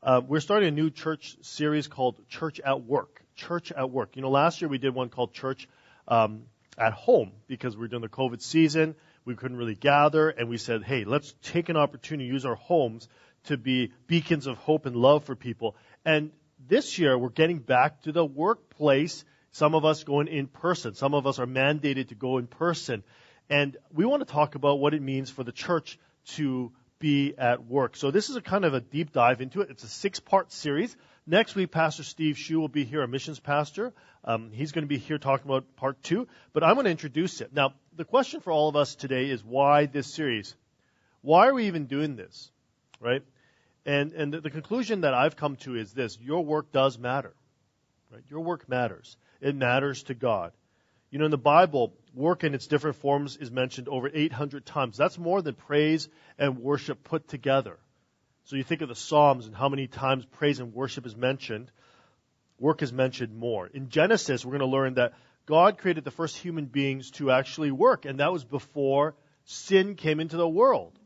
We're starting a new church series called Church at Work. Church at Work. Last year we did one called Church at Home because we were doing the COVID season. We couldn't really gather, and we said, hey, let's take an opportunity to use our homes to be beacons of hope and love for people. And this year we're getting back to the workplace. Some of us going in person. Some of us are mandated to go in person. And we want to talk about what it means for the church to be at work. So this is a kind of a deep dive into it. It's a 6-part series. Next week, Pastor Steve Hsu will be here, our missions pastor. He's going to be here talking about part 2. But I'm going to introduce it. Now, the question for all of us today is why this series? Why are we even doing this? Right? And the conclusion that I've come to is this. Your work does matter. Right? Your work matters. It matters to God. In the Bible, work in its different forms is mentioned over 800 times. That's more than praise and worship put together. So you think of the Psalms and how many times praise and worship is mentioned. Work is mentioned more. In Genesis, we're going to learn that God created the first human beings to actually work, and that was before sin came into the world.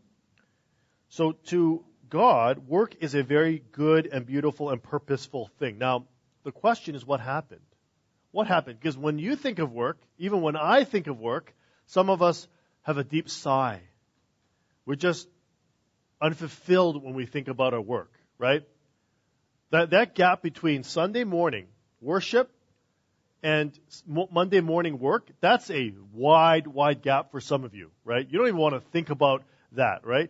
So to God, work is a very good and beautiful and purposeful thing. Now, the question is what happened? What happened? Because when you think of work, even when I think of work, some of us have a deep sigh. We're just unfulfilled when we think about our work, right? That gap between Sunday morning worship and Monday morning work, that's a wide gap for some of you, right? You don't even want to think about that, right?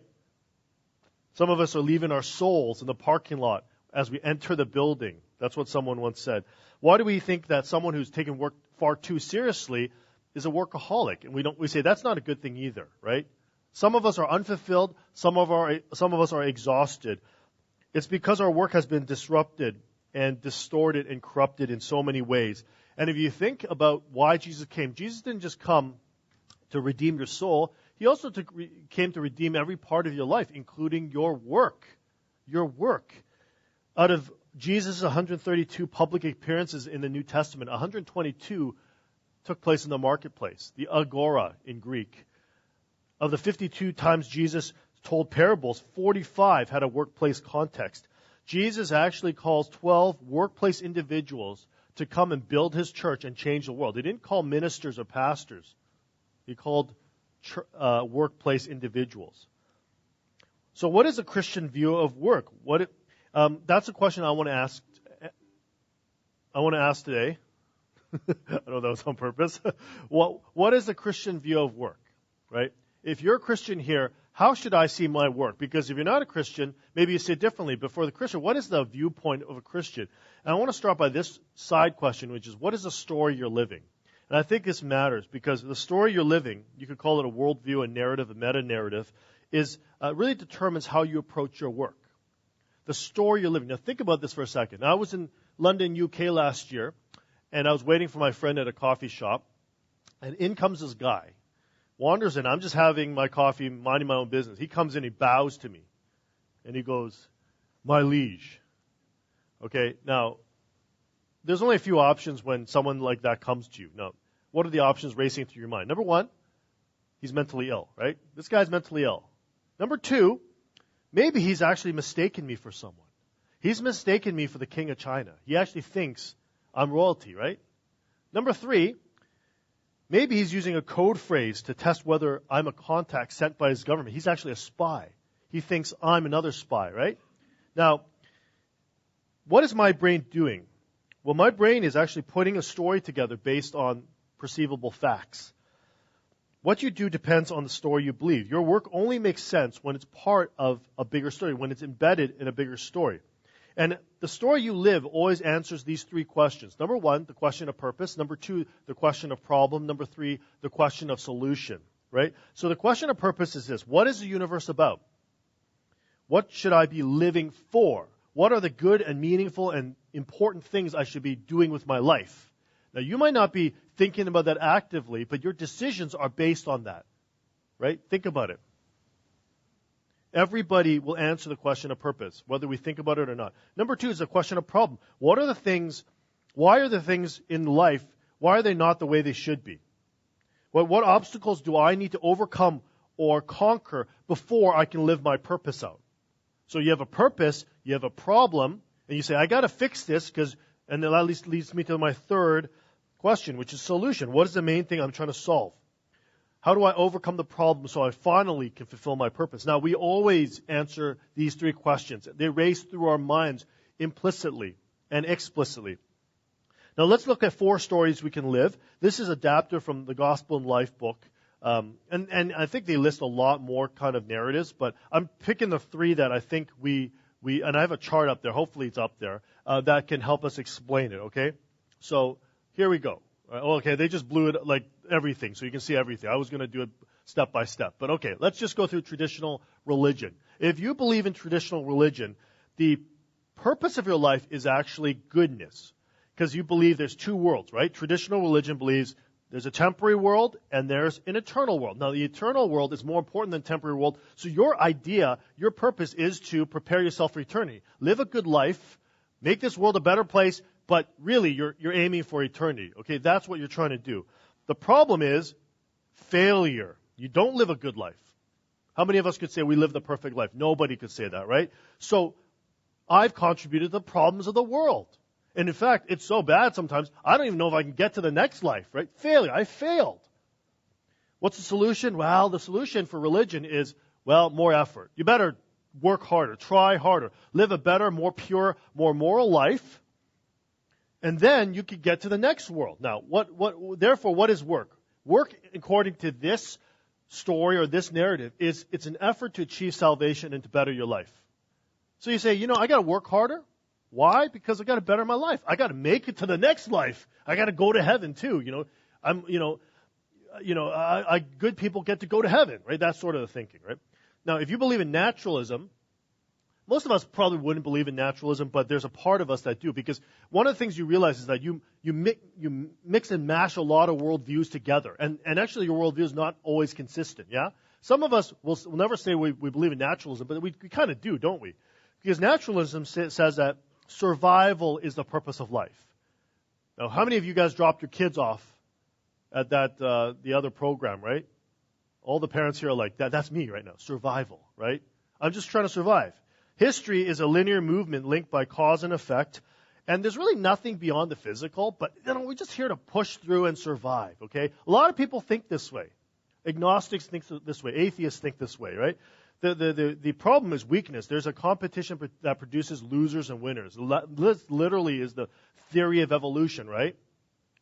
Some of us are leaving our souls in the parking lot as we enter the building. That's what someone once said. Why do we think that someone who's taken work far too seriously is a workaholic? And we say that's not a good thing either, right? Some of us are unfulfilled. Some of us are exhausted. It's because our work has been disrupted and distorted and corrupted in so many ways. And if you think about why Jesus came, Jesus didn't just come to redeem your soul. He also came to redeem every part of your life, including your work. Your work. Out of Jesus' 132 public appearances in the New Testament, 122 took place in the marketplace, the agora in Greek. Of the 52 times Jesus told parables, 45 had a workplace context. Jesus actually calls 12 workplace individuals to come and build his church and change the world. He didn't call ministers or pastors. He called workplace individuals. So what is a Christian view of work? That's a question I want to ask. I want to ask today. I don't know if that was on purpose. What is the Christian view of work? Right? If you're a Christian here, how should I see my work? Because if you're not a Christian, maybe you see it differently. But for the Christian, what is the viewpoint of a Christian? And I want to start by this side question, which is, what is the story you're living? And I think this matters because the story you're living, you could call it a worldview, a narrative, a meta-narrative, is really determines how you approach your work. The story you're living. Now think about this for a second. Now, I was in London, UK last year, and I was waiting for my friend at a coffee shop, and in comes this guy. Wanders in. I'm just having my coffee, minding my own business. He comes in, he bows to me, and he goes, "My liege." Okay, now, there's only a few options when someone like that comes to you. Now, what are the options racing through your mind? Number one, he's mentally ill, right? This guy's mentally ill. Number two, maybe he's actually mistaken me for someone. He's mistaken me for the king of China. He actually thinks I'm royalty, right? Number three, maybe he's using a code phrase to test whether I'm a contact sent by his government. He's actually a spy. He thinks I'm another spy, right? Now, what is my brain doing? Well, my brain is actually putting a story together based on perceivable facts. What you do depends on the story you believe. Your work only makes sense when it's part of a bigger story, when it's embedded in a bigger story. And the story you live always answers these three questions. Number one, the question of purpose. Number two, the question of problem. Number three, the question of solution, right? So the question of purpose is this. What is the universe about? What should I be living for? What are the good and meaningful and important things I should be doing with my life? Now, you might not be thinking about that actively, but your decisions are based on that, right? Think about it. Everybody will answer the question of purpose, whether we think about it or not. Number two is the question of problem. Why are the things in life, why are they not the way they should be? What obstacles do I need to overcome or conquer before I can live my purpose out? So you have a purpose, you have a problem, and you say, I got to fix this, and that leads me to my third question, which is solution. What is the main thing I'm trying to solve? How do I overcome the problem so I finally can fulfill my purpose? Now, we always answer these three questions. They race through our minds implicitly and explicitly. Now, let's look at 4 stories we can live. This is adapted from the Gospel and Life book. And I think they list a lot more kind of narratives, but I'm picking the 3 that I think we and I have a chart up there, hopefully it's up there, that can help us explain it, okay? So, here we go. Okay, they just blew it like everything, so you can see everything. I was going to do it step by step. But okay, let's just go through traditional religion. If you believe in traditional religion, the purpose of your life is actually goodness. Because you believe there's 2 worlds, right? Traditional religion believes there's a temporary world and there's an eternal world. Now, the eternal world is more important than the temporary world. So your idea, your purpose is to prepare yourself for eternity. Live a good life, make this world a better place, but really you're aiming for eternity. Okay, that's what you're trying to do. The problem is failure. You don't live a good life. How many of us could say we live the perfect life? Nobody could say that, right? So I've contributed to the problems of the world. And in fact, it's so bad sometimes, I don't even know if I can get to the next life, right? Failure. I failed. What's the solution? Well, the solution for religion is, more effort. You better work harder, try harder, live a better, more pure, more moral life, and then you could get to the next world. Now, therefore, what is work? Work, according to this story or this narrative, it's an effort to achieve salvation and to better your life. So you say, I got to work harder. Why? Because I got to better my life. I got to make it to the next life. I got to go to heaven too. Good people get to go to heaven, right? That's sort of the thinking, right? Now, if you believe in naturalism, most of us probably wouldn't believe in naturalism, but there's a part of us that do, because one of the things you realize is that you mix and mash a lot of worldviews together, and actually your worldview is not always consistent, yeah? Some of us will never say we believe in naturalism, but we kind of do, don't we? Because naturalism says that survival is the purpose of life. Now, how many of you guys dropped your kids off at the other program, right? All the parents here are like, that's me right now, survival, right? I'm just trying to survive. History is a linear movement linked by cause and effect, and there's really nothing beyond the physical, but we're just here to push through and survive, okay? A lot of people think this way. Agnostics think this way. Atheists think this way, right? The problem is weakness. There's a competition that produces losers and winners. This literally is the theory of evolution, right?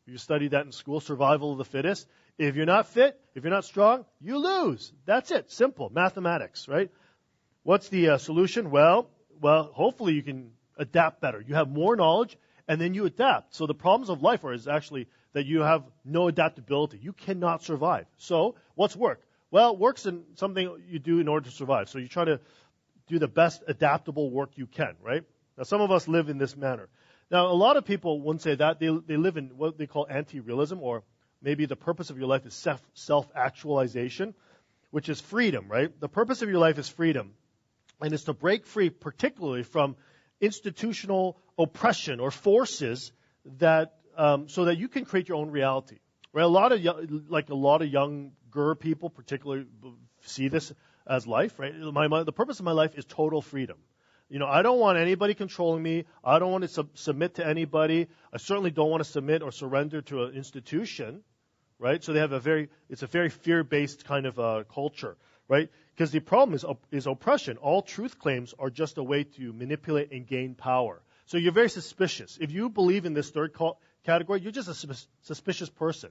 You studied that in school, survival of the fittest. If you're not fit, if you're not strong, you lose. That's it. Simple. Mathematics, right? What's the solution? Well, hopefully you can adapt better. You have more knowledge, and then you adapt. So the problems of life is actually that you have no adaptability. You cannot survive. So what's work? Well, work's something you do in order to survive. So you try to do the best adaptable work you can, right? Now, some of us live in this manner. Now, a lot of people wouldn't say that. They live in what they call anti-realism, or maybe the purpose of your life is self-actualization, which is freedom, right? The purpose of your life is freedom, and it's to break free particularly from institutional oppression or forces that so that you can create your own reality. Right? A lot of younger people particularly see this as life, right? The purpose of my life is total freedom. I don't want anybody controlling me. I don't want to submit to anybody. I certainly don't want to submit or surrender to an institution, right? So they have it's a very fear-based kind of culture, right? Because the problem is oppression. All truth claims are just a way to manipulate and gain power. So you're very suspicious. If you believe in this third category, you're just a suspicious person.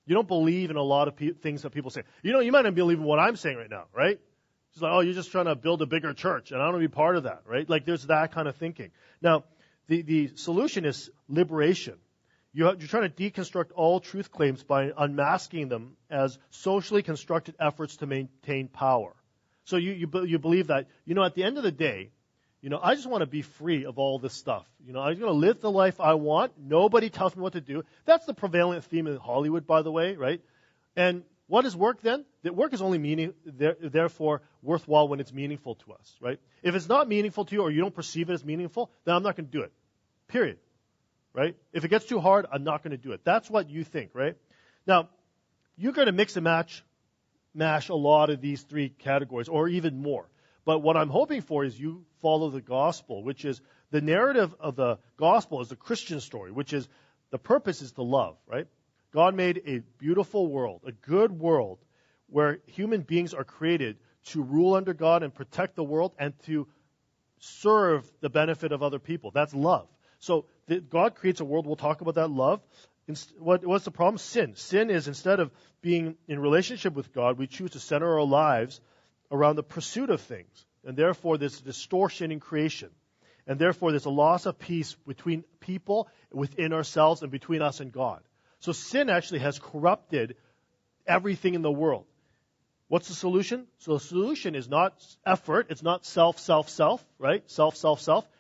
You don't believe in a lot of things that people say. You might not believe in what I'm saying right now, right? It's like, you're just trying to build a bigger church, and I don't want to be part of that, right? Like, there's that kind of thinking. Now, the solution is liberation. You're trying to deconstruct all truth claims by unmasking them as socially constructed efforts to maintain power. So you believe that, at the end of the day, I just want to be free of all this stuff. I'm going to live the life I want. Nobody tells me what to do. That's the prevalent theme in Hollywood, by the way, right? And what is work then? That work is only therefore worthwhile when it's meaningful to us, right? If it's not meaningful to you or you don't perceive it as meaningful, then I'm not going to do it. Period. Right? If it gets too hard, I'm not going to do it. That's what you think, right? Now, you're going to mix and mash a lot of these 3 categories, or even more. But what I'm hoping for is you follow the gospel, which is the narrative of the gospel is the Christian story, which is the purpose is to love, right? God made a beautiful world, a good world, where human beings are created to rule under God and protect the world and to serve the benefit of other people. That's love. So God creates a world. We'll talk about that love. What's the problem? Sin. Sin is instead of being in relationship with God, we choose to center our lives around the pursuit of things. And therefore, there's distortion in creation. And therefore, there's a loss of peace between people, within ourselves, and between us and God. So sin actually has corrupted everything in the world. What's the solution? So the solution is not effort. It's not self, right? Self.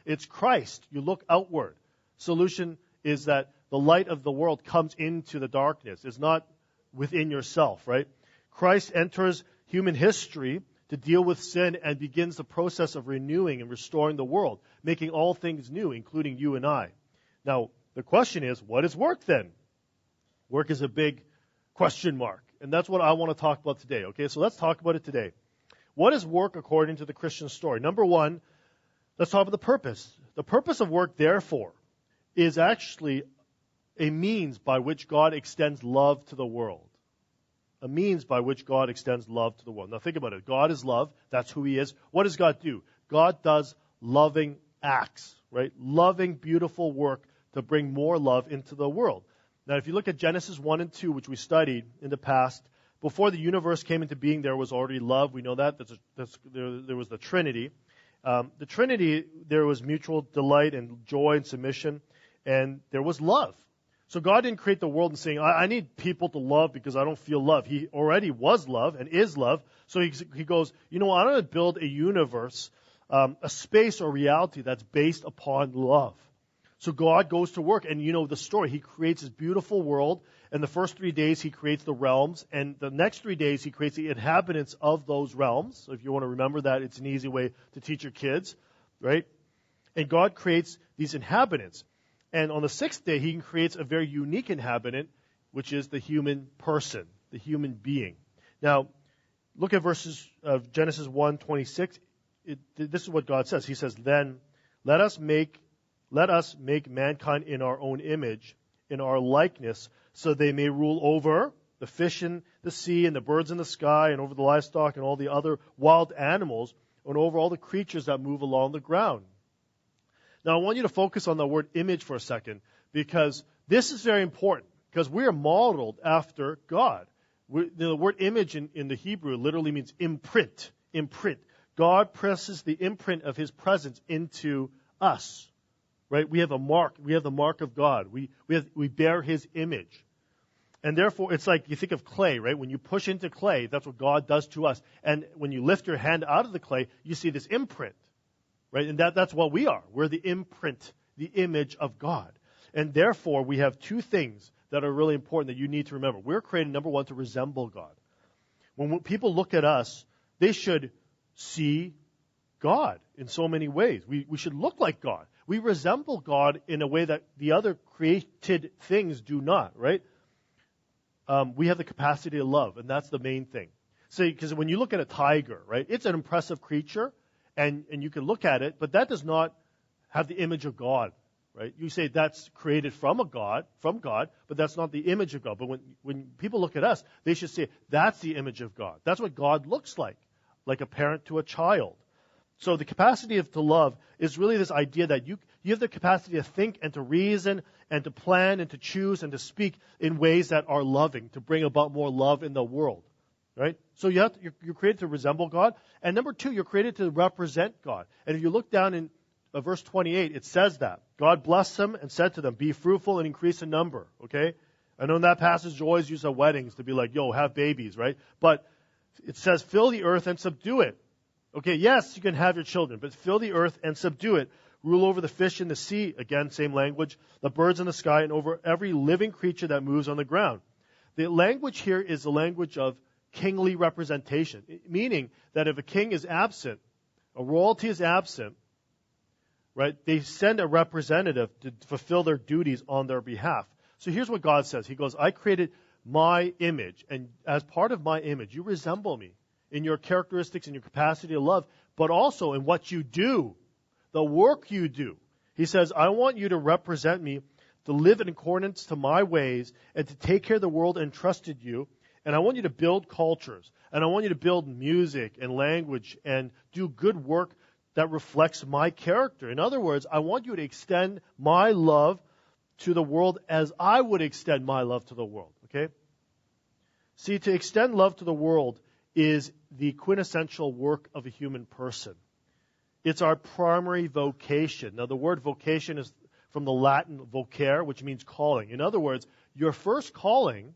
It's Christ. You look outward. Solution is that the light of the world comes into the darkness. It's not within yourself, right? Christ enters human history to deal with sin and begins the process of renewing and restoring the world, making all things new, including you and I. Now, the question is, what is work then? Work is a big question mark. And that's what I want to talk about today, okay? So let's talk about it today. What is work according to the Christian story? Number one, let's talk about the purpose. The purpose of work, therefore, is actually a means by which God extends love to the world. A means by which God extends love to the world. Now think about it. God is love. That's who He is. What does God do? God does loving acts, right? Loving, beautiful work to bring more love into the world. Now, if you look at Genesis 1 and 2, which we studied in the past, before the universe came into being, there was already love. We know that. There was the Trinity. The Trinity, there was mutual delight and joy and submission, and there was love. So God didn't create the world and saying, I need people to love because I don't feel love. He already was love and is love. So he goes, I'm going to build a universe, a space or reality that's based upon love. So God goes to work, and you know the story. He creates this beautiful world, and the first 3 days He creates the realms, and the next 3 days He creates the inhabitants of those realms. So if you want to remember that, it's an easy way to teach your kids, right? And God creates these inhabitants. And on the sixth day, He creates a very unique inhabitant, which is the human person, the human being. Now, look at verses of Genesis 1:26. This is what God says. He says, "Then let us make mankind in our own image, in our likeness, so they may rule over the fish in the sea and the birds in the sky and over the livestock and all the other wild animals and over all the creatures that move along the ground." Now, I want you to focus on the word image for a second, because this is very important, because we are modeled after God. The word image in the Hebrew literally means imprint. God presses the imprint of His presence into us. Right? We have a mark. We have the mark of God. We bear His image. And therefore, it's like you think of clay, right? When you push into clay, that's what God does to us. And when you lift your hand out of the clay, you see this imprint. Right? And that's what we are. We're the imprint, the image of God. And therefore, we have two things that are really important that you need to remember. We're created, number one, to resemble God. When people look at us, they should see God in so many ways. We should look like God. We resemble God in a way that the other created things do not, right? We have the capacity to love, and that's the main thing. So, because when you look at a tiger, right, it's an impressive creature, and you can look at it, but that does not have the image of God, right? You say that's created from God, but that's not the image of God. But when people look at us, they should say that's the image of God. That's what God looks like a parent to a child. So the capacity to love is really this idea that you have the capacity to think and to reason and to plan and to choose and to speak in ways that are loving, to bring about more love in the world, right? So you're created to resemble God. And number two, you're created to represent God. And if you look down in verse 28, it says that. God blessed them and said to them, "Be fruitful and increase in number," okay? I know in that passage you always use at weddings to be like, have babies, right? But it says, "Fill the earth and subdue it." Okay, yes, you can have your children, but fill the earth and subdue it. Rule over the fish in the sea, again, same language, the birds in the sky, and over every living creature that moves on the ground. The language here is the language of kingly representation, meaning that if a king is absent, a royalty is absent, right, they send a representative to fulfill their duties on their behalf. So here's what God says. He goes, "I created my image, and as part of my image, you resemble me in your characteristics and your capacity to love, but also in what you do, the work you do. He says, I want you to represent me, to live in accordance to my ways, and to take care of the world entrusted you. And I want you to build cultures, and I want you to build music and language and do good work that reflects my character. In other words, I want you to extend my love to the world as I would extend my love to the world, okay? See, to extend love to the world is the quintessential work of a human person. It's our primary vocation. Now, the word vocation is from the Latin vocare, which means calling. In other words, your first calling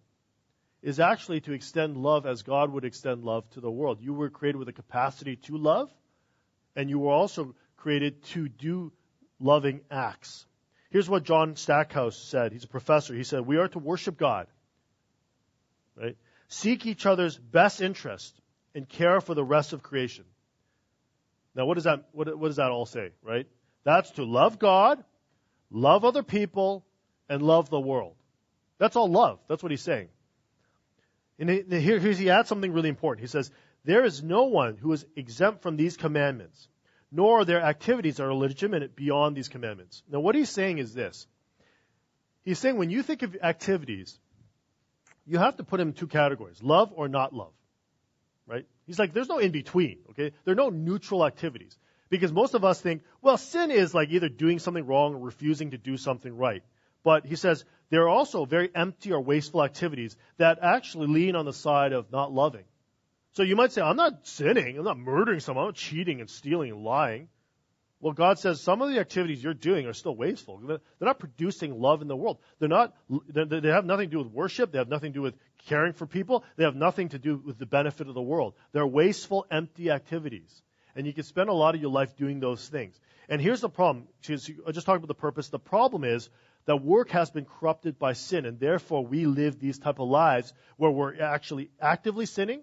is actually to extend love as God would extend love to the world. You were created with a capacity to love, and you were also created to do loving acts. Here's what John Stackhouse said. He's a professor. He said, we are to worship God, right? Seek each other's best interest and care for the rest of creation. Now, what does that all say, right? That's to love God, love other people, and love the world. That's all love. That's what he's saying. And here he adds something really important. He says, there is no one who is exempt from these commandments, nor are there activities that are legitimate beyond these commandments. Now, what he's saying is this. He's saying when you think of activities, you have to put them in two categories, love or not love, right? He's like, there's no in-between, okay? There are no neutral activities. Because most of us think, well, sin is like either doing something wrong or refusing to do something right. But he says there are also very empty or wasteful activities that actually lean on the side of not loving. So you might say, I'm not sinning, I'm not murdering someone, I'm not cheating and stealing and lying. Well, God says some of the activities you're doing are still wasteful. They're not producing love in the world. They have nothing to do with worship. They have nothing to do with caring for people. They have nothing to do with the benefit of the world. They're wasteful, empty activities. And you can spend a lot of your life doing those things. And here's the problem. I just talked about the purpose. The problem is that work has been corrupted by sin, and therefore we live these type of lives where we're actually actively sinning,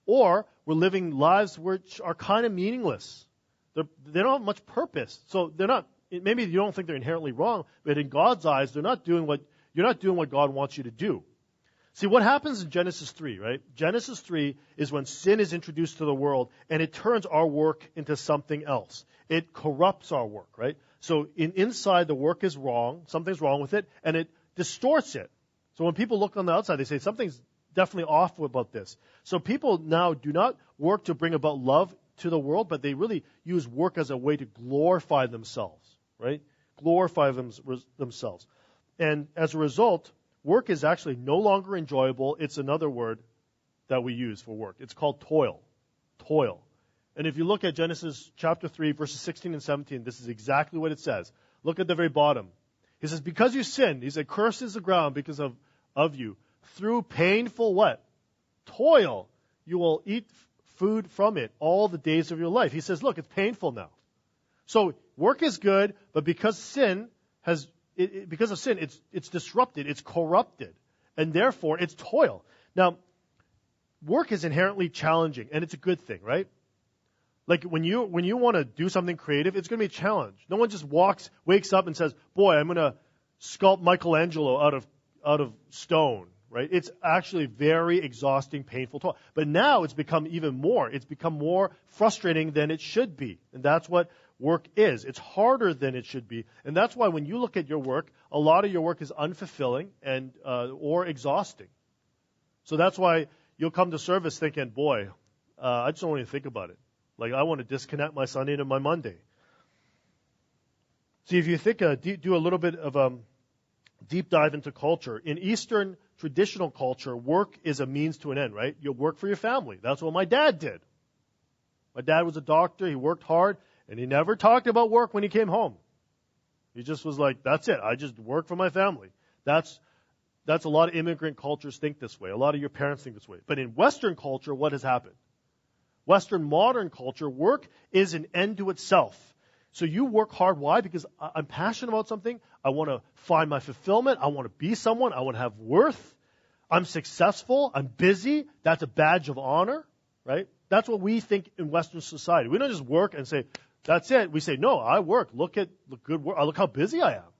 or we're living lives which are kind of meaningless. They don't have much purpose. So they're not, maybe you don't think they're inherently wrong, but in God's eyes, you're not doing what God wants you to do. See, what happens in Genesis 3, right? Genesis 3 is when sin is introduced to the world, and it turns our work into something else. It corrupts our work, right? So inside, the work is wrong, something's wrong with it, and it distorts it. So when people look on the outside, they say, something's definitely off about this. So people now do not work to bring about love to the world, but they really use work as a way to glorify themselves, right? Glorify themselves. And as a result, work is actually no longer enjoyable. It's another word that we use for work. It's called toil. Toil. And if you look at Genesis chapter 3, verses 16 and 17, this is exactly what it says. Look at the very bottom. He says, because you sinned, he said, cursed is the ground because of you. Through painful what? Toil. You will eat food from it all the days of your life. He says, look, it's painful now. So work is good, but because of sin, it's disrupted, it's corrupted, and therefore it's toil. Now, work is inherently challenging, and it's a good thing, right? Like when you want to do something creative, it's going to be a challenge. No one just wakes up and says, boy, I'm going to sculpt Michelangelo out of stone, right? It's actually very exhausting, painful toil. But now it's become even more. It's become more frustrating than it should be. And that's what work is. It's harder than it should be. And that's why when you look at your work, a lot of your work is unfulfilling and or exhausting. So that's why you'll come to service thinking, boy, I just don't want to think about it. Like, I want to disconnect my Sunday to my Monday. See, if you think, do a little bit of a deep dive into culture. In Eastern traditional culture, work is a means to an end, right? You work for your family. That's what my dad did. My dad was a doctor. He worked hard, and he never talked about work when he came home. He just was like, that's it. I just work for my family. That's a lot of immigrant cultures think this way. A lot of your parents think this way. But in Western culture, what has happened? Western modern culture, work is an end to itself. So you work hard. Why? Because I'm passionate about something. I want to find my fulfillment. I want to be someone. I want to have worth. I'm successful. I'm busy. That's a badge of honor, right? That's what we think in Western society. We don't just work and say, that's it. We say, no, I work. Look good work. Look how busy I am.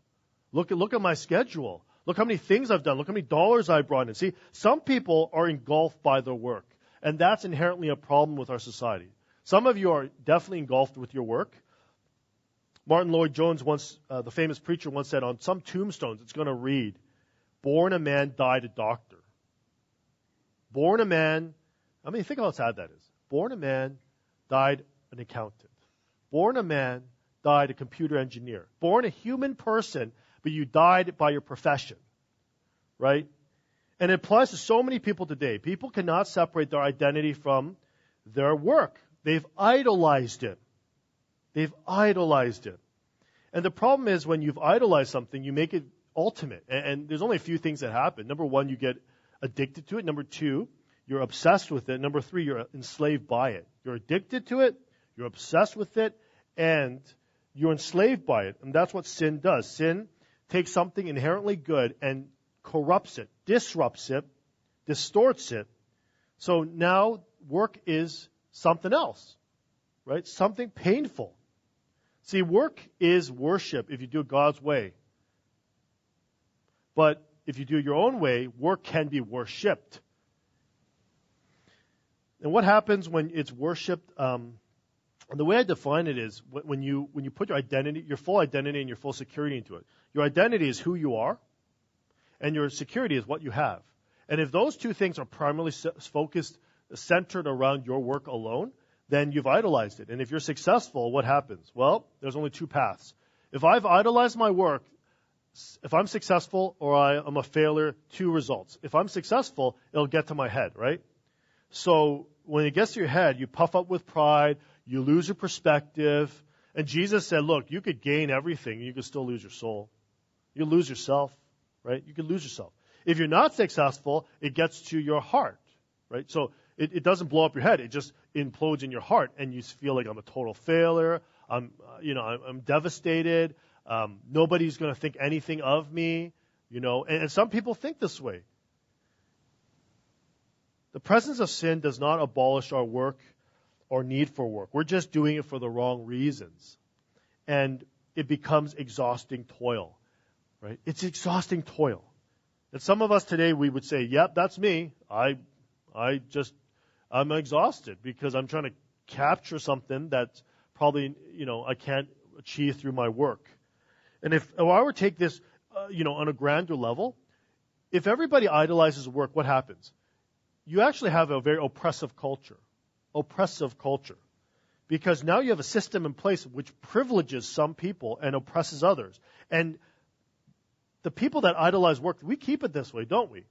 Look at my schedule. Look how many things I've done. Look how many dollars I brought in. See, some people are engulfed by their work. And that's inherently a problem with our society. Some of you are definitely engulfed with your work. Martin Lloyd-Jones once, the famous preacher, once said on some tombstones, it's going to read, "Born a man, died a doctor." Born a man, I mean, think how sad that is. Born a man, died an accountant. Born a man, died a computer engineer. Born a human person, but you died by your profession, right? And it applies to so many people today. People cannot separate their identity from their work. They've idolized it. They've idolized it. And the problem is when you've idolized something, you make it ultimate. And there's only a few things that happen. Number one, you get addicted to it. Number two, you're obsessed with it. Number three, you're enslaved by it. You're addicted to it, you're obsessed with it, and you're enslaved by it. And that's what sin does. Sin takes something inherently good and corrupts it, disrupts it, distorts it. So now work is something else, right? Something painful. See, work is worship if you do it God's way. But if you do it your own way, work can be worshipped. And what happens when it's worshipped? And the way I define it is when you put your identity, your full identity and your full security into it. Your identity is who you are, and your security is what you have. And if those two things are primarily focused, centered around your work alone, then you've idolized it. And if you're successful, what happens? Well, there's only two paths. If I've idolized my work, if I'm successful or I'm a failure, two results. If I'm successful, it'll get to my head, right? So when it gets to your head, you puff up with pride, you lose your perspective. And Jesus said, look, you could gain everything, you could still lose your soul. You lose yourself, right? You could lose yourself. If you're not successful, it gets to your heart, right? So it doesn't blow up your head. It just implodes in your heart, and you feel like I'm a total failure. I'm devastated. Nobody's going to think anything of me, And some people think this way. The presence of sin does not abolish our work or need for work. We're just doing it for the wrong reasons, and it becomes exhausting toil, right? It's exhausting toil. And some of us today, we would say, "Yep, that's me. I'm exhausted because I'm trying to capture something that probably, I can't achieve through my work." And if I were to take this, on a grander level, if everybody idolizes work, what happens? You actually have a very oppressive culture. Because now you have a system in place which privileges some people and oppresses others. And the people that idolize work, we keep it this way, don't we?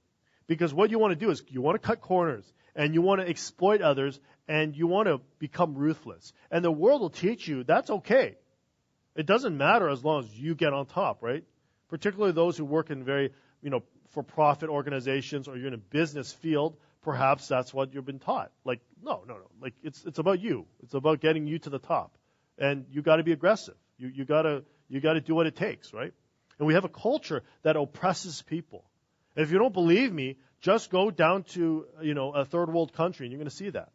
Because what you want to do is you want to cut corners, and you want to exploit others, and you want to become ruthless. And the world will teach you that's okay. It doesn't matter as long as you get on top, right? Particularly those who work in very, for-profit organizations, or you're in a business field, perhaps that's what you've been taught. Like, no. Like, it's about you. It's about getting you to the top. And you got to be aggressive. You got to do what it takes, right? And we have a culture that oppresses people. And if you don't believe me, just go down to, a third world country, and you're going to see that.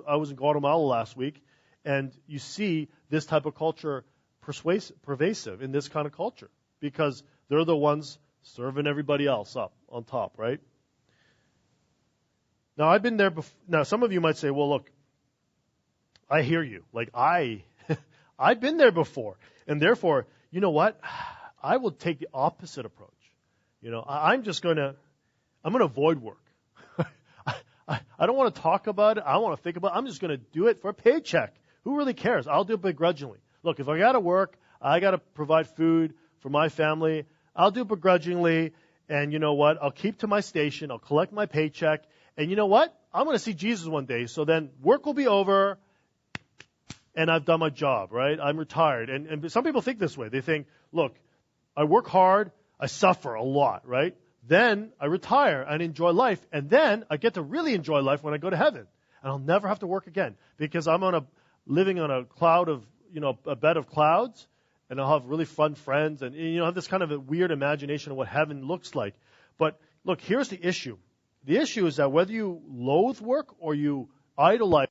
I was in Guatemala last week, and you see this type of culture pervasive in this kind of culture, because they're the ones serving everybody else up on top, right? Now, I've been there before. Now, some of you might say, well, look, I hear you. Like, I've been there before. And therefore, you know what? I will take the opposite approach. I'm going to avoid work. I don't want to talk about it. I don't want to think about it. I'm just going to do it for a paycheck. Who really cares? I'll do it begrudgingly. Look, if I got to work, I got to provide food for my family. I'll do it begrudgingly. And you know what? I'll keep to my station. I'll collect my paycheck. And you know what? I'm going to see Jesus one day. So then work will be over, and I've done my job, right? I'm retired. And some people think this way. They think, look, I work hard. I suffer a lot, right? Then I retire and enjoy life. And then I get to really enjoy life when I go to heaven. And I'll never have to work again because I'm living on a cloud of, a bed of clouds. And I'll have really fun friends. And, have this kind of a weird imagination of what heaven looks like. But look, here's the issue. The issue is that whether you loathe work or you idolize,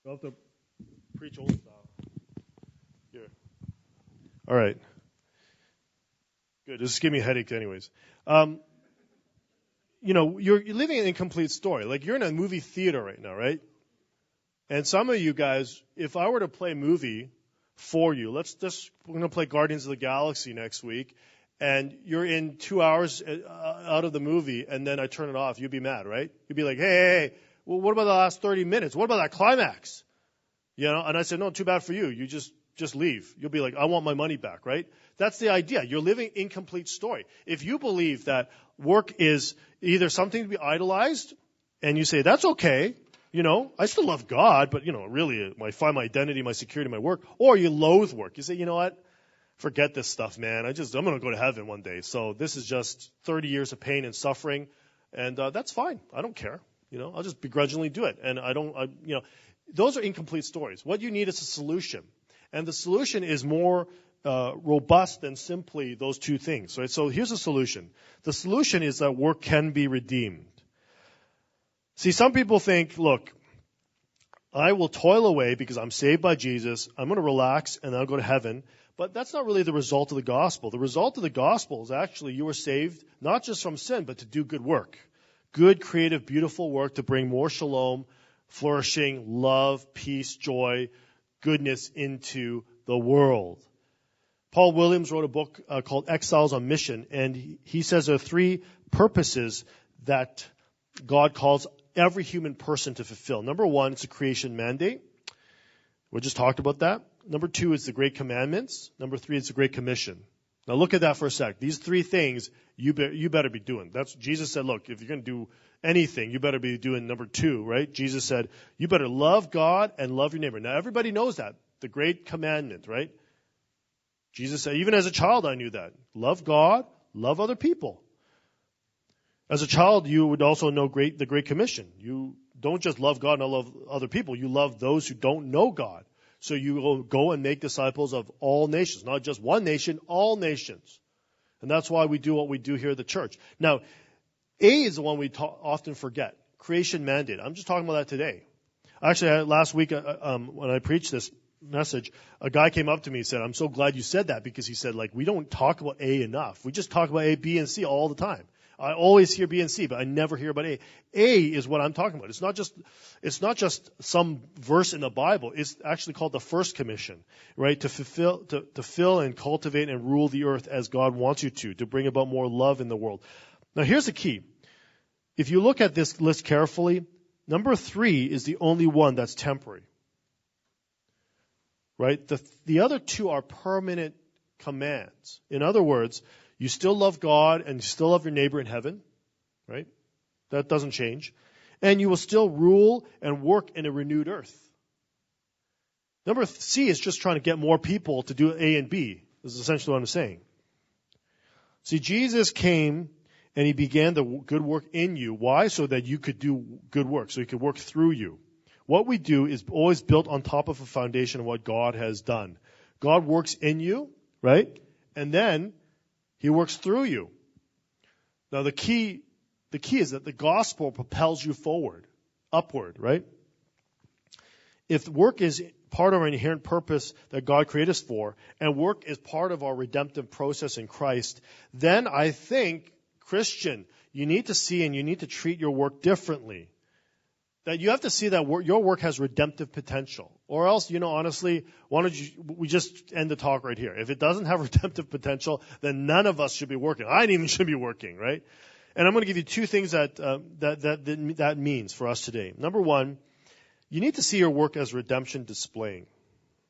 I'll have to preach old style. Here. All right. Good. Just give me a headache anyways. You're living an incomplete story. Like you're in a movie theater right now, right? And some of you guys, if I were to play a movie for you, we're going to play Guardians of the Galaxy next week, and you're in 2 hours out of the movie, and then I turn it off, you'd be mad, right? You'd be like, hey, well, what about the last 30 minutes? What about that climax? And I said, no, too bad for you. You just leave. You'll be like, I want my money back, right? That's the idea. You're living incomplete story. If you believe that work is either something to be idolized, and you say, that's okay, I still love God, but, really, I find my identity, my security, my work, or you loathe work. You say, you know what? Forget this stuff, man. I'm going to go to heaven one day. So this is just 30 years of pain and suffering, and that's fine. I don't care. I'll just begrudgingly do it. And those are incomplete stories. What you need is a solution. And the solution is more robust than simply those two things. Right? So here's a solution. The solution is that work can be redeemed. See, some people think, look, I will toil away because I'm saved by Jesus. I'm going to relax and then I'll go to heaven. But that's not really the result of the gospel. The result of the gospel is actually you are saved not just from sin, but to do good work. Good, creative, beautiful work to bring more shalom, flourishing, love, peace, joy, goodness into the world. Paul Williams wrote a book called Exiles on Mission, and he says there are three purposes that God calls every human person to fulfill. Number one, it's a creation mandate. We just talked about that. Number two is the Great Commandments. Number three is the Great Commission. Now look at that for a sec. These three things you better be doing. That's Jesus said, look, if you're going to do anything, you better be doing number two, right? Jesus said, you better love God and love your neighbor. Now everybody knows that. The Great Commandment, right? Jesus said, even as a child I knew that. Love God, love other people. As a child, you would also know the Great Commission. You don't just love God and love other people. You love those who don't know God. So you will go and make disciples of all nations, not just one nation, all nations. And that's why we do what we do here at the church. Now, A is the one we often forget, creation mandate. I'm just talking about that today. Actually, last week when I preached this message, a guy came up to me and said, I'm so glad you said that, because he said, we don't talk about A enough. We just talk about A, B, and C all the time. I always hear B and C, but I never hear about A. A is what I'm talking about. It's not just some verse in the Bible. It's actually called the first commission, right? To fill and cultivate and rule the earth as God wants you to bring about more love in the world. Now here's the key. If you look at this list carefully, number 3 is the only one that's temporary. Right? The other two are permanent commands. In other words, you still love God and you still love your neighbor in heaven, right? That doesn't change. And you will still rule and work in a renewed earth. Number C is just trying to get more people to do A and B. This is essentially what I'm saying. See, Jesus came and he began the good work in you. Why? So that you could do good work, so he could work through you. What we do is always built on top of a foundation of what God has done. God works in you, right? And then he works through you. Now the key is that the gospel propels you forward, upward, right? If work is part of our inherent purpose that God created us for, and work is part of our redemptive process in Christ, then I think, Christian, you need to see and you need to treat your work differently. That you have to see that your work has redemptive potential. Or else, honestly, why don't we just end the talk right here. If it doesn't have redemptive potential, then none of us should be working. I even should be working, right? And I'm going to give you two things that means for us today. Number one, you need to see your work as redemption displaying.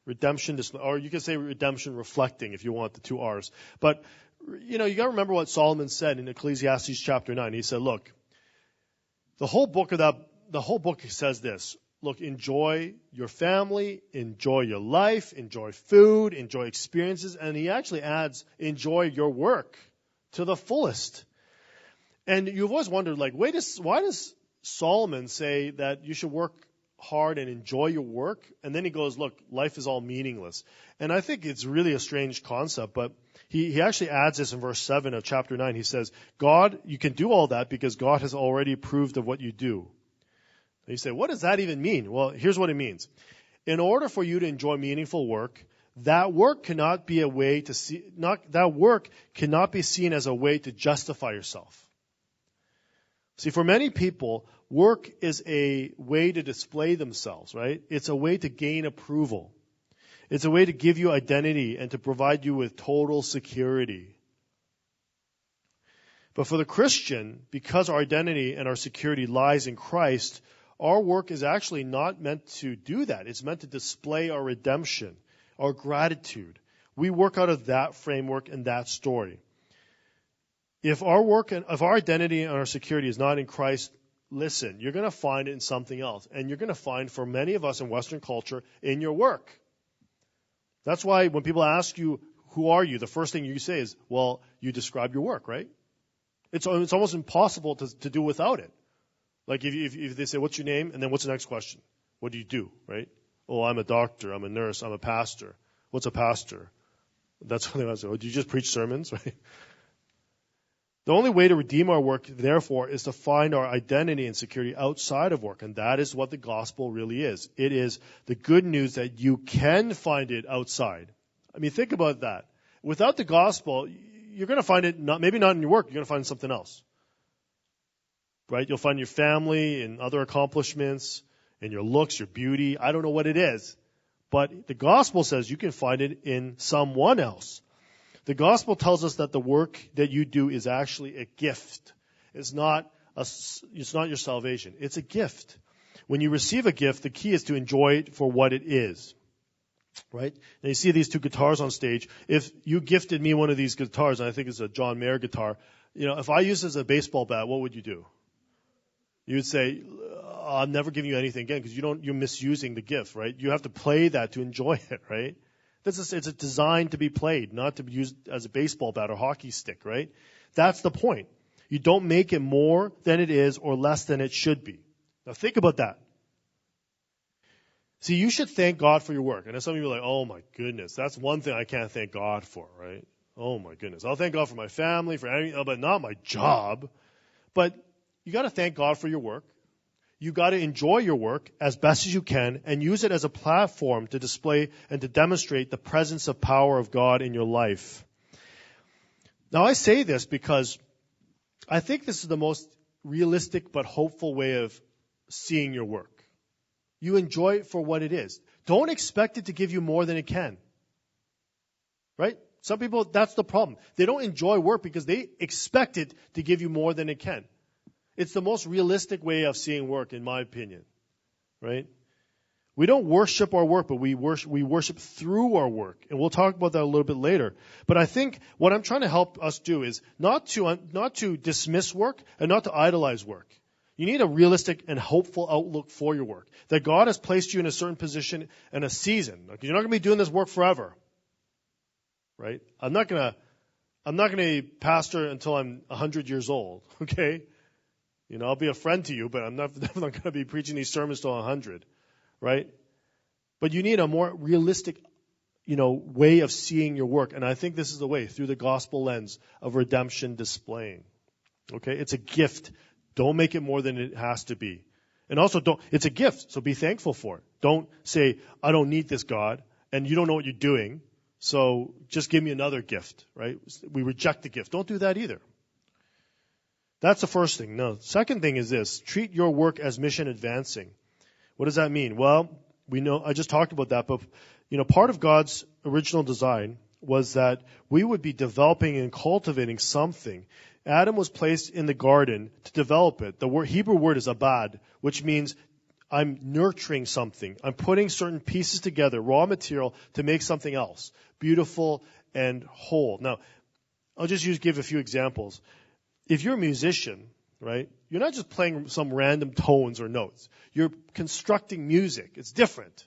Redemption display, or you can say redemption reflecting if you want the two R's. But, you got to remember what Solomon said in Ecclesiastes chapter 9. He said, look, the whole book says this. Look, enjoy your family, enjoy your life, enjoy food, enjoy experiences, and he actually adds, enjoy your work to the fullest. And you've always wondered, why does Solomon say that you should work hard and enjoy your work? And then he goes, look, life is all meaningless. And I think it's really a strange concept, but he actually adds this in verse 7 of chapter 9. He says, God, you can do all that because God has already approved of what you do. And you say, what does that even mean? Well, here's what it means. In order for you to enjoy meaningful work, that work cannot be a way to see, that work cannot be seen as a way to justify yourself. See, for many people, work is a way to display themselves, right? It's a way to gain approval. It's a way to give you identity and to provide you with total security. But for the Christian, because our identity and our security lies in Christ, our work is actually not meant to do that. It's meant to display our redemption, our gratitude. We work out of that framework and that story. If our work and if our identity and our security is not in Christ, listen, you're going to find it in something else. And you're going to find, for many of us in Western culture, in your work. That's why when people ask you, who are you? The first thing you say is, well, you describe your work, right? It's almost impossible to do without it. Like if they say, what's your name? And then what's the next question? What do you do, right? Oh, I'm a doctor, I'm a nurse, I'm a pastor. What's a pastor? That's what they want to say. Oh, do you just preach sermons, right? The only way to redeem our work, therefore, is to find our identity and security outside of work. And that is what the gospel really is. It is the good news that you can find it outside. I mean, think about that. Without the gospel, you're going to find it, maybe not in your work, you're going to find something else. Right? You'll find your family and other accomplishments and your looks, your beauty. I don't know what it is. But the gospel says you can find it in someone else. The gospel tells us that the work that you do is actually a gift. It's not your salvation. It's a gift. When you receive a gift, the key is to enjoy it for what it is. Right? Now you see these two guitars on stage. If you gifted me one of these guitars, and I think it's a John Mayer guitar, if I use it as a baseball bat, what would you do? You would say, I'm never giving you anything again because you're misusing the gift, right? You have to play that to enjoy it, right? It's designed to be played, not to be used as a baseball bat or hockey stick, right? That's the point. You don't make it more than it is or less than it should be. Now think about that. See, you should thank God for your work. And some of you are like, oh my goodness, that's one thing I can't thank God for, right? Oh my goodness. I'll thank God for my family, for anything, but not my job. But you got to thank God for your work. You got to enjoy your work as best as you can and use it as a platform to display and to demonstrate the presence of power of God in your life. Now I say this because I think this is the most realistic but hopeful way of seeing your work. You enjoy it for what it is. Don't expect it to give you more than it can. Right? Some people, that's the problem. They don't enjoy work because they expect it to give you more than it can. It's the most realistic way of seeing work, in my opinion. Right? We don't worship our work, but we worship through our work. And we'll talk about that a little bit later. But I think what I'm trying to help us do is not to dismiss work and not to idolize work. You need a realistic and hopeful outlook for your work. That God has placed you in a certain position and a season. You're not going to be doing this work forever. Right? I'm not going to be pastor until I'm 100 years old. Okay? I'll be a friend to you, but I'm not going to be preaching these sermons till 100, right? But you need a more realistic, way of seeing your work. And I think this is the way, through the gospel lens of redemption displaying. Okay? It's a gift. Don't make it more than it has to be. And also it's a gift, so be thankful for it. Don't say, I don't need this, God, and you don't know what you're doing, so just give me another gift, right? We reject the gift. Don't do that either. That's the first thing. No, second thing is this. Treat your work as mission advancing. What does that mean? Well, we know, I just talked about that, but, part of God's original design was that we would be developing and cultivating something. Adam was placed in the garden to develop it. The Hebrew word is abad, which means I'm nurturing something. I'm putting certain pieces together, raw material, to make something else, beautiful and whole. Now, I'll just give a few examples. If you're a musician, right, you're not just playing some random tones or notes. You're constructing music. It's different,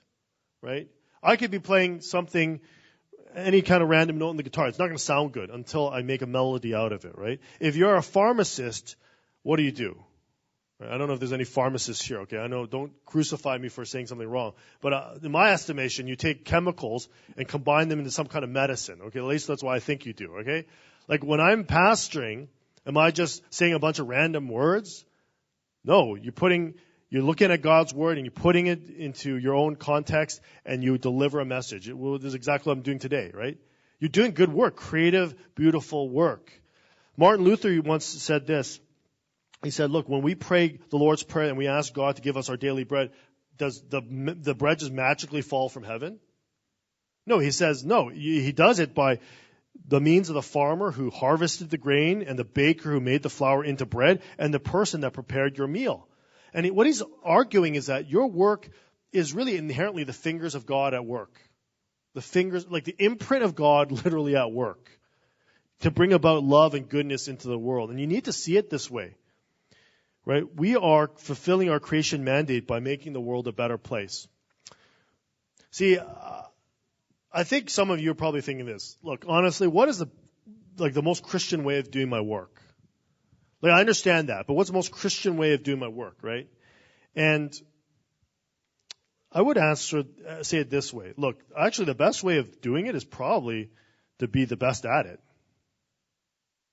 right? I could be playing something, any kind of random note on the guitar. It's not going to sound good until I make a melody out of it, right? If you're a pharmacist, what do? I don't know if there's any pharmacists here, okay? I know, don't crucify me for saying something wrong. But in my estimation, you take chemicals and combine them into some kind of medicine, okay? At least that's what I think you do, okay? Like when I'm pastoring, am I just saying a bunch of random words? No, You're looking at God's word and you're putting it into your own context and you deliver a message. This is exactly what I'm doing today, right? You're doing good work, creative, beautiful work. Martin Luther once said this. He said, look, when we pray the Lord's Prayer and we ask God to give us our daily bread, does the bread just magically fall from heaven? No, he says, no. He does it by the means of the farmer who harvested the grain and the baker who made the flour into bread and the person that prepared your meal. And what he's arguing is that your work is really inherently the fingers of God at work. The fingers, like the imprint of God literally at work to bring about love and goodness into the world. And you need to see it this way. Right? We are fulfilling our creation mandate by making the world a better place. See, I think some of you are probably thinking this. Look, honestly, what is the most Christian way of doing my work? Like, I understand that, but what's the most Christian way of doing my work, right? And I would say it this way. Look, actually, the best way of doing it is probably to be the best at it.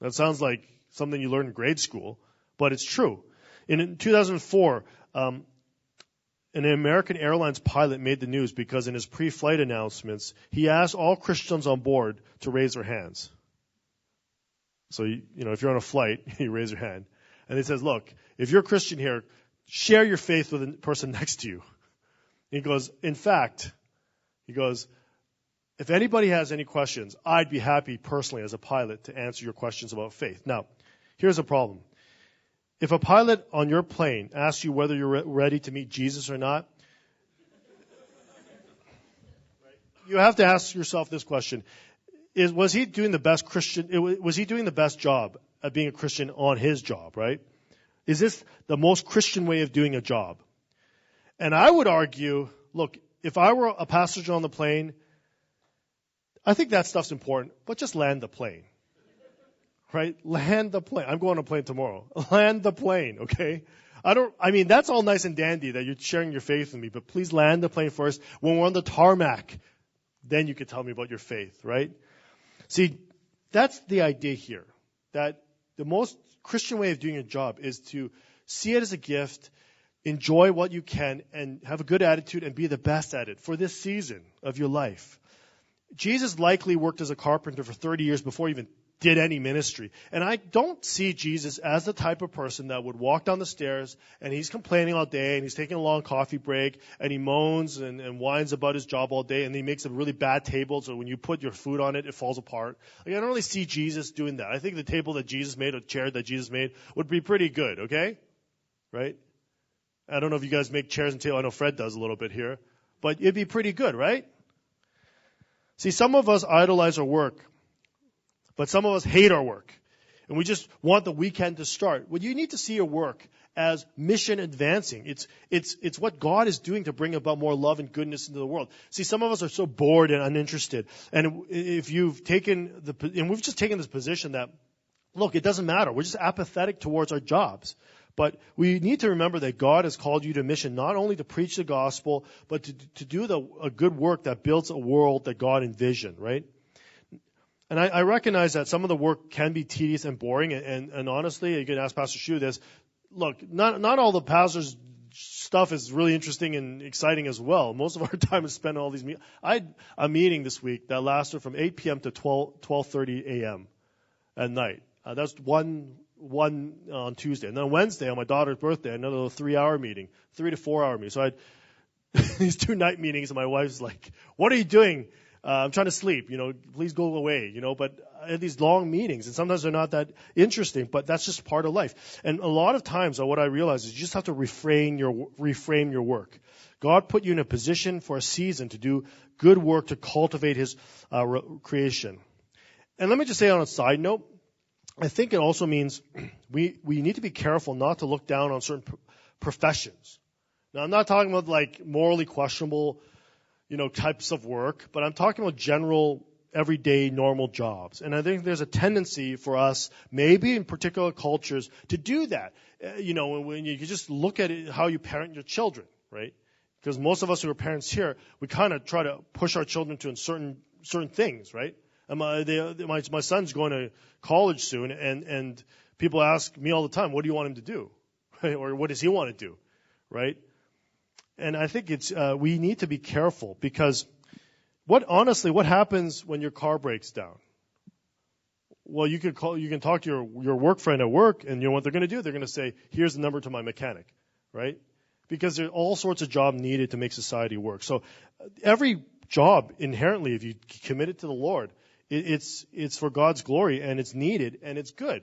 That sounds like something you learned in grade school, but it's true. In 2004, an American Airlines pilot made the news because in his pre-flight announcements, he asked all Christians on board to raise their hands. So, if you're on a flight, you raise your hand. And he says, look, if you're a Christian here, share your faith with the person next to you. He goes, in fact, if anybody has any questions, I'd be happy personally as a pilot to answer your questions about faith. Now, here's a problem. If a pilot on your plane asks you whether you're ready to meet Jesus or not, you have to ask yourself this question. Was he doing the best job at being a Christian on his job, right? Is this the most Christian way of doing a job? And I would argue, look, if I were a passenger on the plane, I think that stuff's important, but just land the plane. Right? Land the plane. I'm going on a plane tomorrow. Land the plane, okay? That's all nice and dandy that you're sharing your faith with me, but please land the plane first. When we're on the tarmac, then you can tell me about your faith, right? See, that's the idea here. That the most Christian way of doing your job is to see it as a gift, enjoy what you can, and have a good attitude and be the best at it for this season of your life. Jesus likely worked as a carpenter for 30 years before he even did any ministry. And I don't see Jesus as the type of person that would walk down the stairs and he's complaining all day and he's taking a long coffee break and he moans and whines about his job all day and he makes a really bad table so when you put your food on it, it falls apart. Like, I don't really see Jesus doing that. I think the table that Jesus made, or chair that Jesus made, would be pretty good, okay? Right? I don't know if you guys make chairs and tables. I know Fred does a little bit here. But it'd be pretty good, right? See, some of us idolize our work. But some of us hate our work. And we just want the weekend to start. Well, you need to see your work as mission advancing. It's what God is doing to bring about more love and goodness into the world. See, some of us are so bored and uninterested. And if you've taken we've just taken this position that, look, it doesn't matter. We're just apathetic towards our jobs. But we need to remember that God has called you to mission, not only to preach the gospel, but to do a good work that builds a world that God envisioned, right? And I recognize that some of the work can be tedious and boring, and honestly, you can ask Pastor Shu this. Look, not all the pastors' stuff is really interesting and exciting as well. Most of our time is spent on all these meetings. I had a meeting this week that lasted from 8 p.m. to 12:30 a.m. at night. That's one on Tuesday. And then Wednesday, on my daughter's birthday, another 3-hour meeting, 3 to 4 hour meeting. So I had these 2 night meetings, and my wife's like, "What are you doing? I'm trying to sleep, please go away, but I had these long meetings and sometimes they're not that interesting, but that's just part of life. And a lot of times what I realize is you just have to reframe your work. God put you in a position for a season to do good work to cultivate his creation. And let me just say on a side note, I think it also means we need to be careful not to look down on certain professions. Now, I'm not talking about like morally questionable types of work, but I'm talking about general, everyday, normal jobs. And I think there's a tendency for us, maybe in particular cultures, to do that. When you just look at it, how you parent your children, right? Because most of us who are parents here, we kind of try to push our children to certain things, right? And my son's going to college soon, and people ask me all the time, what do you want him to do? Right? Or what does he want to do? right? And I think we need to be careful because what happens when your car breaks down? Well, you can talk to your work friend at work, and you know what they're going to do? They're going to say, here's the number to my mechanic, right? Because there's all sorts of jobs needed to make society work. So every job, inherently, if you commit it to the Lord, it's for God's glory, and it's needed, and it's good,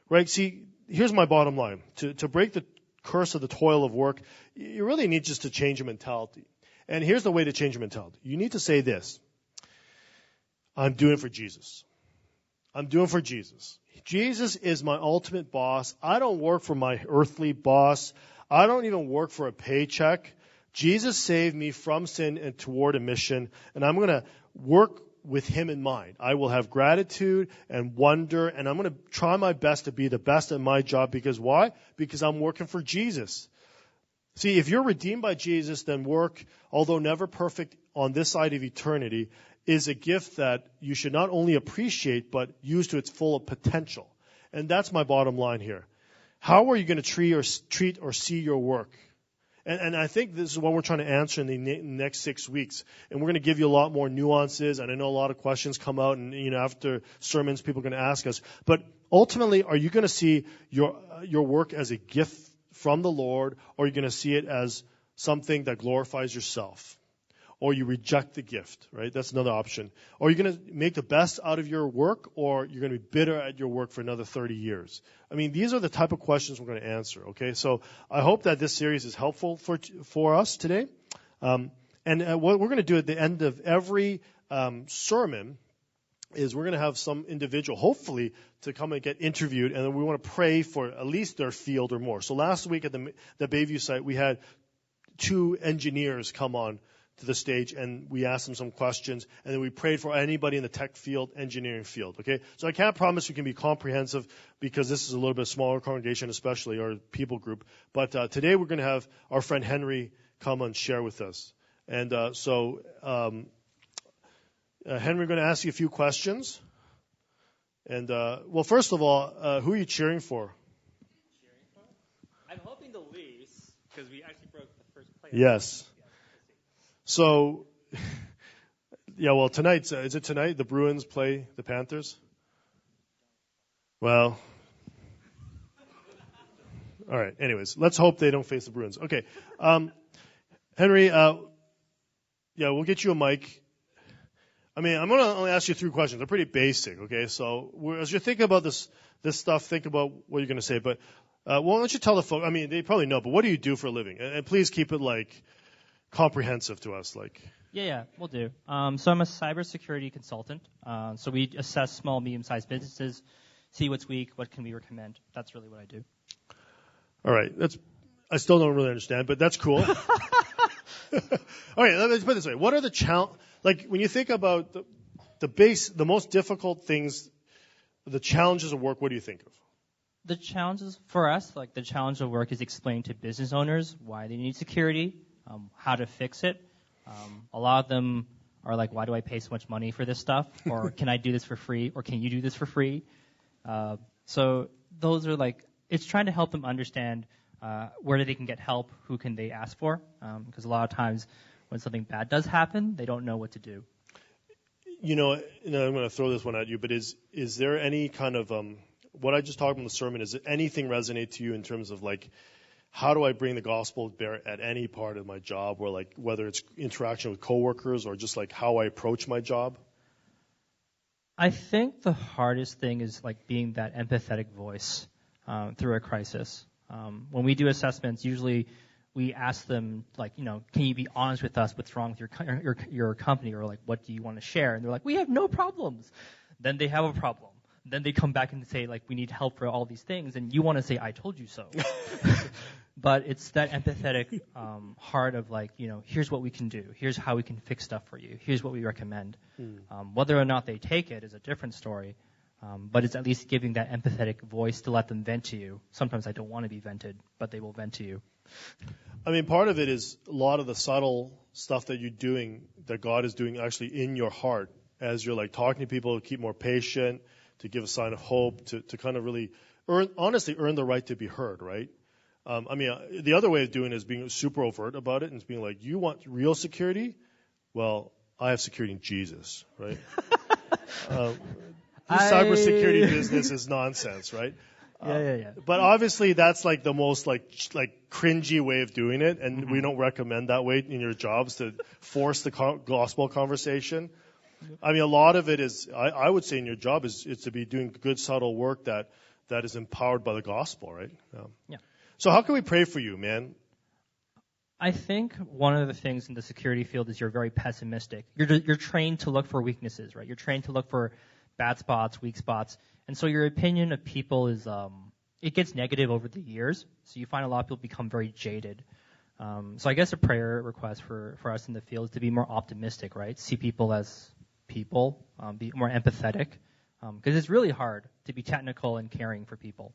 right? See, here's my bottom line. To break the curse of the toil of work, you really need just to change your mentality. And here's the way to change your mentality. You need to say this: I'm doing it for Jesus. I'm doing for Jesus. Jesus is my ultimate boss. I don't work for my earthly boss. I don't even work for a paycheck. Jesus saved me from sin and toward a mission, and I'm going to work with him in mind. I will have gratitude and wonder, and I'm going to try my best to be the best at my job. Because why? Because I'm working for Jesus. See, if you're redeemed by Jesus, then work, although never perfect on this side of eternity, is a gift that you should not only appreciate, but use to its full potential. And that's my bottom line here. How are you going to treat or see your work? And I think this is what we're trying to answer in the next 6 weeks. And we're going to give you a lot more nuances. And I know a lot of questions come out, and after sermons, people are going to ask us. But ultimately, are you going to see your work as a gift from the Lord, or are you going to see it as something that glorifies yourself? Or you reject the gift, right? That's another option. Or you're going to make the best out of your work, or you're going to be bitter at your work for another 30 years. I mean, these are the type of questions we're going to answer, okay? So I hope that this series is helpful for us today. And what we're going to do at the end of every sermon is we're going to have some individual, hopefully, to come and get interviewed, and then we want to pray for at least their field or more. So last week at the Bayview site, we had 2 engineers come on to the stage, and we asked them some questions, and then we prayed for anybody in the tech field, engineering field, okay? So I can't promise we can be comprehensive because this is a little bit smaller congregation, especially our people group. But today we're going to have our friend Henry come and share with us. And Henry, we're going to ask you a few questions. And, well, first of all, who are you cheering for? I'm hoping to lose because we actually broke the first play. Yes. So, yeah, well, tonight, is it tonight the Bruins play the Panthers? Well, all right. Anyways, let's hope they don't face the Bruins. Okay. Henry, yeah, we'll get you a mic. I mean, I'm going to only ask you 3 questions. They're pretty basic, okay? So as you think about this stuff, think about what you're going to say. But why don't you tell the folks, I mean, they probably know, but what do you do for a living? And please keep it, comprehensive to us, Yeah, we'll do. So I'm a cybersecurity consultant. So we assess small, medium-sized businesses, see what's weak, what can we recommend. That's really what I do. All right. I still don't really understand, but that's cool. All right, let's put it this way. What are the challenges? When you think about the most difficult things, the challenges of work, what do you think of? The challenges for us, the challenge of work is explaining to business owners why they need security, how to fix it. A lot of them are like, why do I pay so much money for this stuff? Or can I do this for free? Or can you do this for free? So those are it's trying to help them understand where they can get help, who can they ask for? Because a lot of times when something bad does happen, they don't know what to do. And I'm going to throw this one at you, but is there any kind of, what I just talked about in the sermon, is anything resonate to you in terms of how do I bring the gospel to bear at any part of my job, or whether it's interaction with coworkers or just how I approach my job? I think the hardest thing is being that empathetic voice through a crisis. When we do assessments, usually we ask them can you be honest with us? What's wrong with your company, or what do you want to share? And they're like, we have no problems. Then they have a problem. Then they come back and say we need help for all these things, and you want to say I told you so. But it's that empathetic heart of here's what we can do. Here's how we can fix stuff for you. Here's what we recommend. Whether or not they take it is a different story. But it's at least giving that empathetic voice to let them vent to you. Sometimes I don't want to be vented, but they will vent to you. I mean, part of it is a lot of the subtle stuff that you're doing, that God is doing actually in your heart as you're talking to people to keep more patient, to give a sign of hope, to kind of really earn the right to be heard, right? The other way of doing it is being super overt about it and being like, you want real security? Well, I have security in Jesus, right? This cybersecurity business is nonsense, right? Yeah. But obviously that's like the most like cringy way of doing it, and we don't recommend that way in your jobs to force the gospel conversation. A lot of it is, I would say in your job is to be doing good subtle work that is empowered by the gospel, right? Yeah. So how can we pray for you, man? I think one of the things in the security field is you're very pessimistic. You're trained to look for weaknesses, right? You're trained to look for bad spots, weak spots. And so your opinion of people is, it gets negative over the years. So you find a lot of people become very jaded. So I guess a prayer request for us in the field is to be more optimistic, right? See people as people, be more empathetic. Because it's really hard to be technical and caring for people.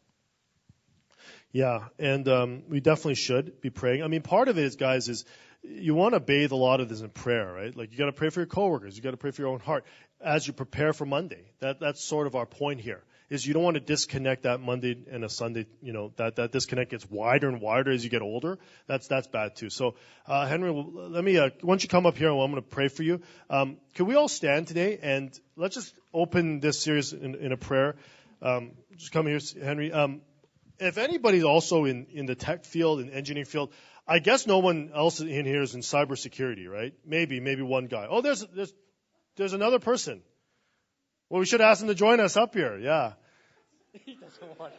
Yeah, and we definitely should be praying. Part of it is, guys, is you want to bathe a lot of this in prayer, right? Like you got to pray for your coworkers, you got to pray for your own heart as you prepare for Monday. That's sort of our point here. Is you don't want to disconnect that Monday and a Sunday. That disconnect gets wider and wider as you get older. That's bad too. So, Henry, let me. Why don't you come up here and I'm going to pray for you. Can we all stand today and let's just open this series in a prayer. Just come here, Henry. If anybody's also in the tech field and engineering field, I guess no one else in here is in cybersecurity, right? Maybe one guy. Oh, there's another person. Well, we should ask him to join us up here. Yeah. He doesn't want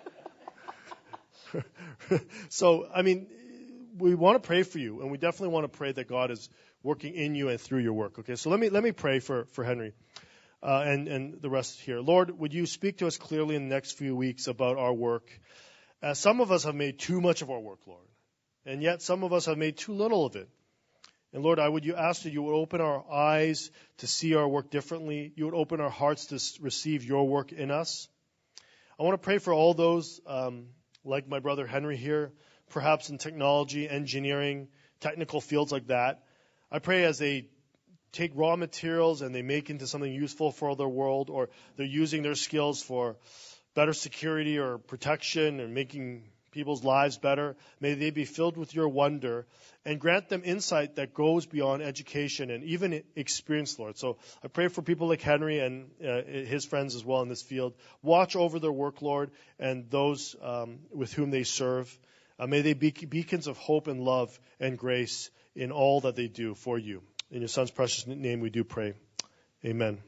it. So, we want to pray for you, and we definitely want to pray that God is working in you and through your work. Okay, so let me pray for Henry and the rest here. Lord, would you speak to us clearly in the next few weeks about our work? Some of us have made too much of our work, Lord, and yet some of us have made too little of it. And Lord, would you ask that you would open our eyes to see our work differently. You would open our hearts to receive your work in us. I want to pray for all those, like my brother Henry here, perhaps in technology, engineering, technical fields like that. I pray as they take raw materials and they make into something useful for their world, or they're using their skills for better security or protection and making people's lives better. May they be filled with your wonder and grant them insight that goes beyond education and even experience, Lord. So I pray for people like Henry and his friends as well in this field. Watch over their work, Lord, and those with whom they serve. May they be beacons of hope and love and grace in all that they do for you. In your Son's precious name we do pray. Amen.